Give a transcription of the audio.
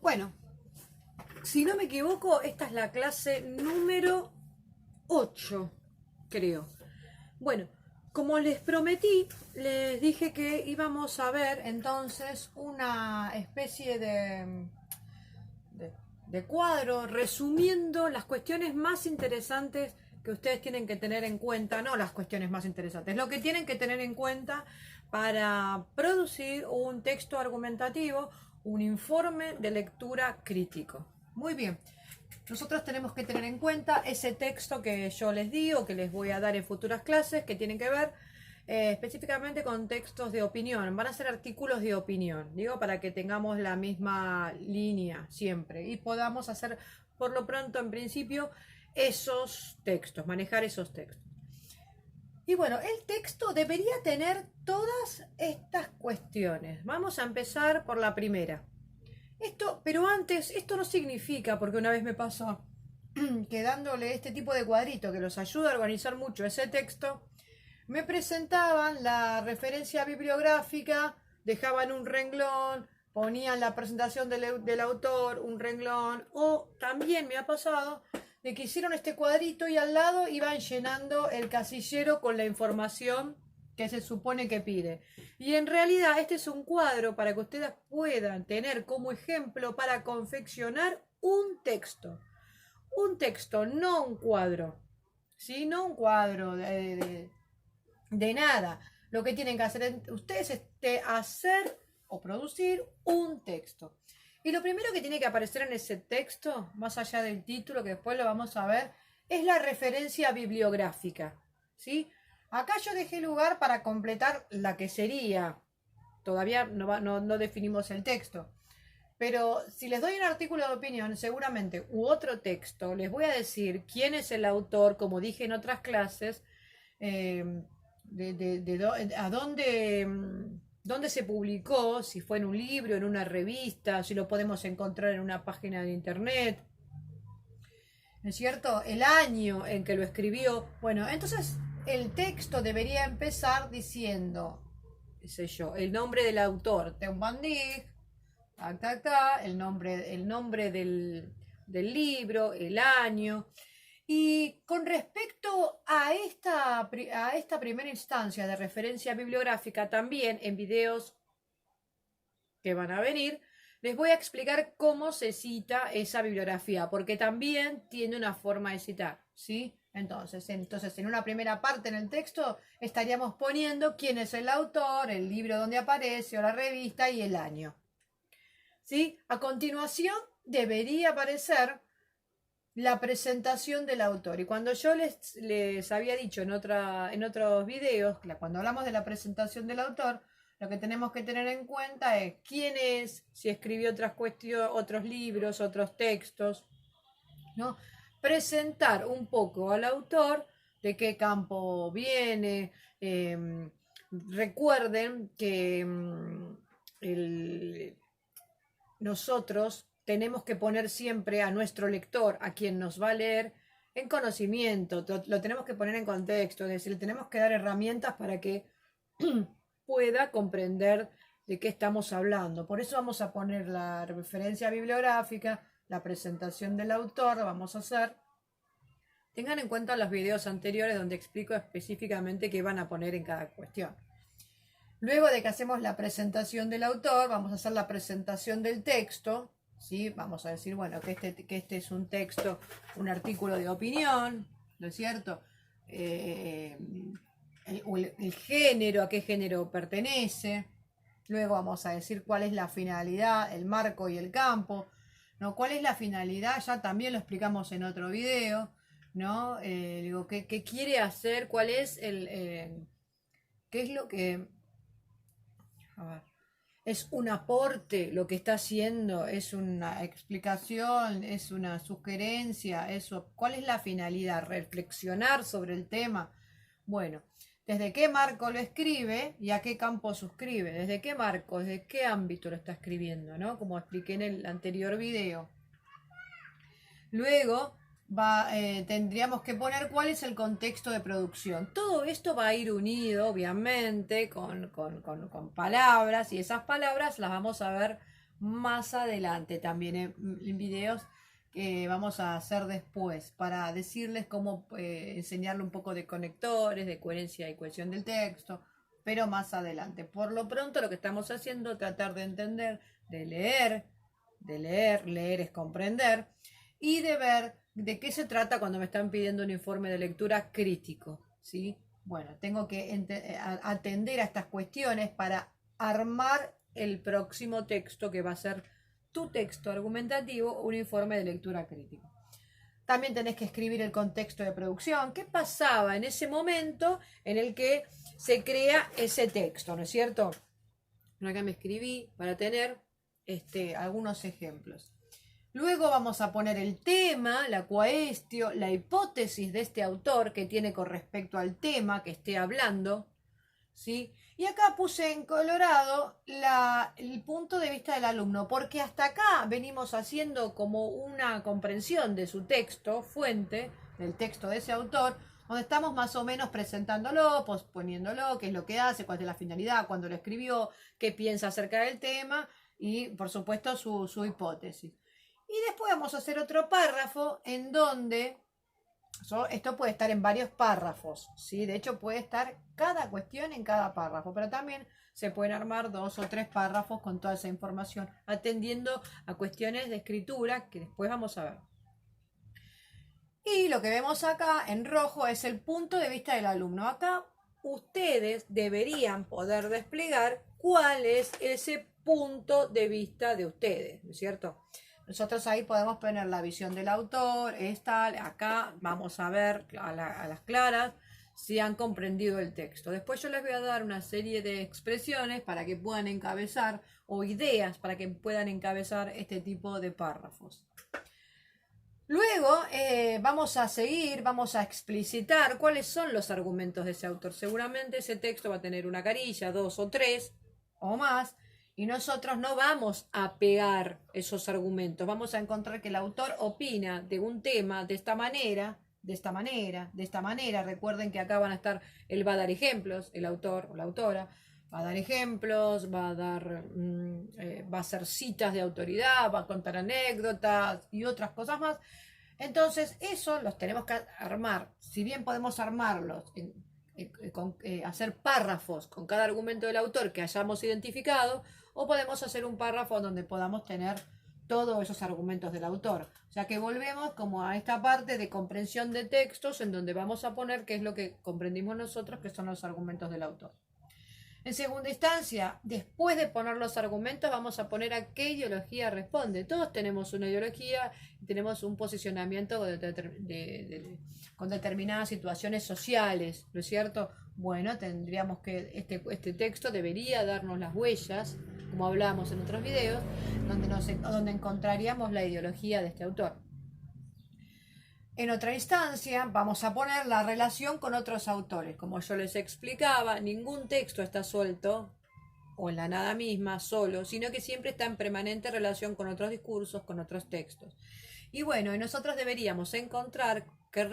Bueno, si no me equivoco, esta es la clase número 8, creo. Bueno, como les prometí, les dije que íbamos a ver entonces una especie de cuadro resumiendo las cuestiones más interesantes que ustedes tienen que tener en cuenta, no las cuestiones más interesantes, lo que tienen que tener en cuenta para producir un texto argumentativo, un informe de lectura crítico. Muy bien, nosotros tenemos que tener en cuenta ese texto que yo les di o que les voy a dar en futuras clases, que tienen que ver específicamente con textos de opinión. Van a ser artículos de opinión, digo, para que tengamos la misma línea siempre y podamos hacer, por lo pronto, en principio, esos textos, manejar esos textos. Y bueno, el texto debería tener todas estas cuestiones. Vamos a empezar por la primera. Pero antes, esto no significa, porque una vez me pasó que dándole este tipo de cuadrito que los ayuda a organizar mucho ese texto, me presentaban la referencia bibliográfica, dejaban un renglón, ponían la presentación del autor, un renglón, o también me ha pasado de que hicieron este cuadrito y al lado iban llenando el casillero con la información que se supone que pide. Y en realidad este es un cuadro para que ustedes puedan tener como ejemplo para confeccionar un texto. Un texto, no un cuadro. ¿Sí? No un cuadro de nada. Lo que tienen que hacer ustedes es hacer o producir un texto. Y lo primero que tiene que aparecer en ese texto, más allá del título, que después lo vamos a ver, es la referencia bibliográfica. ¿Sí? Acá yo dejé lugar para completar la que sería. Todavía no definimos el texto. Pero si les doy un artículo de opinión, seguramente, u otro texto, les voy a decir quién es el autor, como dije en otras clases, a dónde se publicó, si fue en un libro, en una revista, si lo podemos encontrar en una página de internet, ¿no es cierto? El año en que lo escribió. Bueno, entonces el texto debería empezar diciendo, qué sé yo, el nombre del autor, Teun Van Dijk, el nombre del libro, el año. Y con respecto a esta primera instancia de referencia bibliográfica, también en videos que van a venir, les voy a explicar cómo se cita esa bibliografía, porque también tiene una forma de citar, ¿sí? Entonces, en una primera parte en el texto estaríamos poniendo quién es el autor, el libro donde aparece o la revista y el año. ¿Sí? A continuación debería aparecer la presentación del autor. Y cuando yo les había dicho en otros videos, cuando hablamos de la presentación del autor, lo que tenemos que tener en cuenta es quién es, si escribió otras cuestiones, otros libros, otros textos, ¿no? Presentar un poco al autor, de qué campo viene. Recuerden que nosotros tenemos que poner siempre a nuestro lector, a quien nos va a leer, en conocimiento, lo tenemos que poner en contexto, es decir, tenemos que dar herramientas para que pueda comprender de qué estamos hablando. Por eso vamos a poner la referencia bibliográfica, la presentación del autor, vamos a hacer. Tengan en cuenta los videos anteriores donde explico específicamente qué van a poner en cada cuestión. Luego de que hacemos la presentación del autor, vamos a hacer la presentación del texto, ¿sí? Vamos a decir, bueno, que este es un texto, un artículo de opinión, ¿no es cierto? El género, a qué género pertenece. Luego vamos a decir cuál es la finalidad, el marco y el campo, ¿no? ¿Cuál es la finalidad? Ya también lo explicamos en otro video, ¿no? Digo, ¿qué quiere hacer? ¿Cuál es qué es lo que... A ver, es un aporte lo que está haciendo, es una explicación, es una sugerencia, ¿cuál es la finalidad? Reflexionar sobre el tema. Bueno, ¿desde qué marco lo escribe y a qué campo suscribe? ¿Desde qué marco, desde qué ámbito lo está escribiendo, ¿no? Como expliqué en el anterior video. Luego tendríamos que poner cuál es el contexto de producción. Todo esto va a ir unido, obviamente, con palabras, y esas palabras las vamos a ver más adelante, también en videos que vamos a hacer después, para decirles cómo enseñarle un poco de conectores, de coherencia y cohesión del texto, pero más adelante. Por lo pronto lo que estamos haciendo es tratar de entender, leer es comprender, y de ver de qué se trata cuando me están pidiendo un informe de lectura crítico, ¿sí? Bueno, tengo que atender a estas cuestiones para armar el próximo texto, que va a ser tu texto argumentativo, un informe de lectura crítico. También tenés que escribir el contexto de producción. ¿Qué pasaba en ese momento en el que se crea ese texto? ¿No es cierto? Acá me escribí para tener algunos ejemplos. Luego vamos a poner el tema, la cuaestio, la hipótesis de este autor que tiene con respecto al tema que esté hablando, ¿sí? Y acá puse en colorado el punto de vista del alumno, porque hasta acá venimos haciendo como una comprensión de su texto, fuente, del texto de ese autor, donde estamos más o menos presentándolo, poniéndolo, qué es lo que hace, cuál es la finalidad, cuándo lo escribió, qué piensa acerca del tema y, por supuesto, su hipótesis. Y después vamos a hacer otro párrafo en donde, esto puede estar en varios párrafos, ¿sí? De hecho puede estar cada cuestión en cada párrafo, pero también se pueden armar 2 o 3 párrafos con toda esa información, atendiendo a cuestiones de escritura que después vamos a ver. Y lo que vemos acá en rojo es el punto de vista del alumno. Acá ustedes deberían poder desplegar cuál es ese punto de vista de ustedes, ¿no es cierto? Nosotros ahí podemos poner la visión del autor, acá vamos a ver a las claras si han comprendido el texto. Después yo les voy a dar una serie de expresiones para que puedan encabezar, o ideas para que puedan encabezar este tipo de párrafos. Luego vamos a seguir, vamos a explicitar cuáles son los argumentos de ese autor. Seguramente ese texto va a tener una carilla, 2 o 3 o más, y nosotros no vamos a pegar esos argumentos. Vamos a encontrar que el autor opina de un tema de esta manera, de esta manera, de esta manera. Recuerden que acá van a estar, él va a dar ejemplos, el autor o la autora va a dar ejemplos, va a hacer citas de autoridad, va a contar anécdotas y otras cosas más. Entonces eso los tenemos que armar. Si bien podemos armarlos hacer párrafos con cada argumento del autor que hayamos identificado, o podemos hacer un párrafo donde podamos tener todos esos argumentos del autor. O sea que volvemos como a esta parte de comprensión de textos, en donde vamos a poner qué es lo que comprendimos nosotros que son los argumentos del autor. En segunda instancia, después de poner los argumentos, vamos a poner a qué ideología responde. Todos tenemos una ideología, tenemos un posicionamiento con determinadas situaciones sociales, ¿no es cierto? Bueno, tendríamos que, este texto debería darnos las huellas, como hablábamos en otros videos, donde encontraríamos la ideología de este autor. En otra instancia, vamos a poner la relación con otros autores. Como yo les explicaba, ningún texto está suelto o en la nada misma, solo, sino que siempre está en permanente relación con otros discursos, con otros textos. Y bueno, nosotros deberíamos encontrar qué